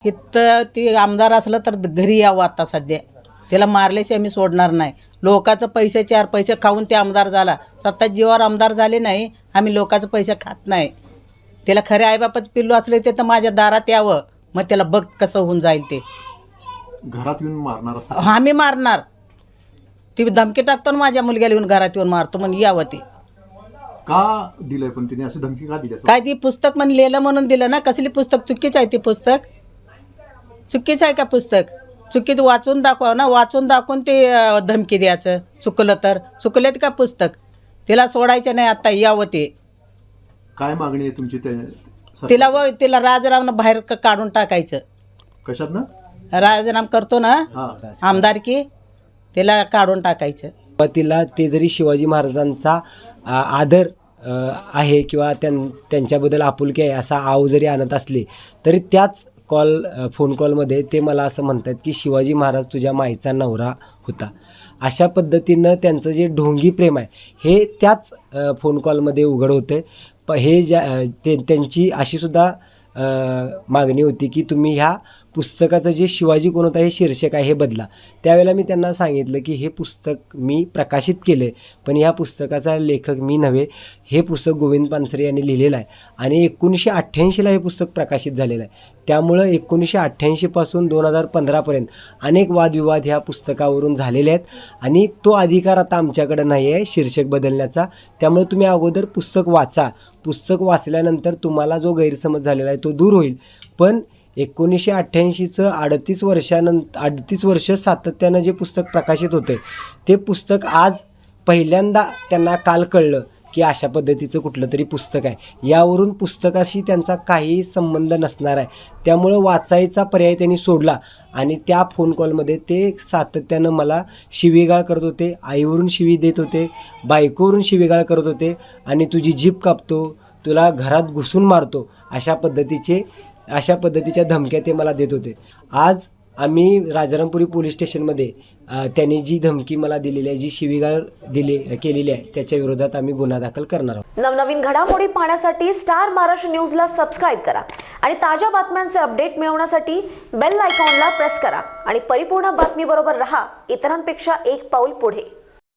इथं ती आमदार असलं तर घरी यावं आता सध्या. त्याला मारल्याशिवाय आम्ही सोडणार नाही. लोकांचं पैसे 4 पैसे खाऊन ते आमदार झाला. स्वतः जीवावर आमदार झाले नाही. आम्ही लोकांचं पैसे खात नाही. त्याला खरे आईबापाचं पिल्लू असले ते तर माझ्या दारात यावं. मग त्याला बघ कसं होऊन जाईल ते. घरात येऊन मारणार असं आम्ही मारणार. ती धमकी टाकतो ना माझ्या मुलग्याला येऊन घरात येऊन मारतो म्हणून यावं ते. का दिलंय पण तिने अशी धमकी का दिली असं? काय ती पुस्तक म्हणून लिहिलं म्हणून दिलं ना. कसली पुस्तक? चुकीचं आहे ती पुस्तक. चुकीचं आहे का पुस्तक? चुकीचं वाचून दाखवा ना. वाचून दाखवून ते धमकी द्यायचं. चुकलं तर चुकलेत का पुस्तक? तिला सोडायचं नाही आता. यावं ते. काय मागणी आहे तुमची तिला राजरामनं बाहेर काढून टाकायचं. कशात ना राजराम करतो ना आमदारकी, तिला काढून टाकायचं. तिला ते जरी शिवाजी महाराजांचा आदर आहे किंवा त्यांच्याबद्दल आपुलकी आहे असा आव जरी आणत असले तरी त्याच फोन कॉलमध्ये ते मला असं म्हणतात की शिवाजी महाराज तुझ्या माईचा नवरा होता. अशा पद्धतीनं त्यांचं जे ढोंगी प्रेम आहे हे त्याच फोन कॉलमध्ये उघड होतं. हे त्यांची अशीसुद्धा मागणी होती की तुम्ही ह्या पुस्तकाचं जे शिवाजी कोण होता हे शीर्षक आहे हे बदला. त्यावेळेला मी त्यांना सांगितलं की हे पुस्तक मी प्रकाशित केलं आहे पण ह्या पुस्तकाचा लेखक मी नव्हे. हे पुस्तक गोविंद पानसरे यांनी लिहिलेलं आहे आणि 1988ला हे पुस्तक प्रकाशित झालेलं आहे. त्यामुळं 1988पासून 2015पर्यंत अनेक वादविवाद ह्या पुस्तकावरून झालेले आहेत आणि तो अधिकार आता आमच्याकडं नाही आहे शीर्षक बदलण्याचा. त्यामुळे तुम्ही अगोदर पुस्तक वाचा. पुस्तक वाचल्यानंतर तुम्हाला जो गैरसमज झालेला आहे तो दूर होईल. पण 1988चं 38 वर्ष सातत्यानं जे पुस्तक प्रकाशित होतं ते पुस्तक आज पहिल्यांदा त्यांना काल कळलं की अशा पद्धतीचं कुठलं तरी पुस्तक आहे. यावरून पुस्तकाशी त्यांचा काहीही संबंध नसणार आहे. त्यामुळं वाचायचा पर्याय त्यांनी सोडला आणि त्या फोन कॉलमध्ये ते सातत्यानं मला शिवीगाळ करत होते. आईवरून शिवी देत होते, बायकोवरून शिवीगाळ करत होते आणि तुझी जीभ कापतो, तुला घरात घुसून मारतो अशा पद्धतीच्या धमक्या ते मला देत होते. आज आम्ही राजारामपुरी पोलीस स्टेशनमध्ये त्यांनी जी धमकी मला दिलेली आहे, जी शिवीगाळ केलेली आहे त्याच्या विरोधात आम्ही गुन्हा दाखल करणार आहोत. नवनवीन घडामोडी पाहण्यासाठी स्टार महाराष्ट्र न्यूजला सबस्क्राईब करा आणि ताज्या बातम्यांचे अपडेट मिळवण्यासाठी बेल आयकॉनला प्रेस करा आणि परिपूर्ण बातमीबरोबर रहा, इतरांपेक्षा एक पाऊल पुढे.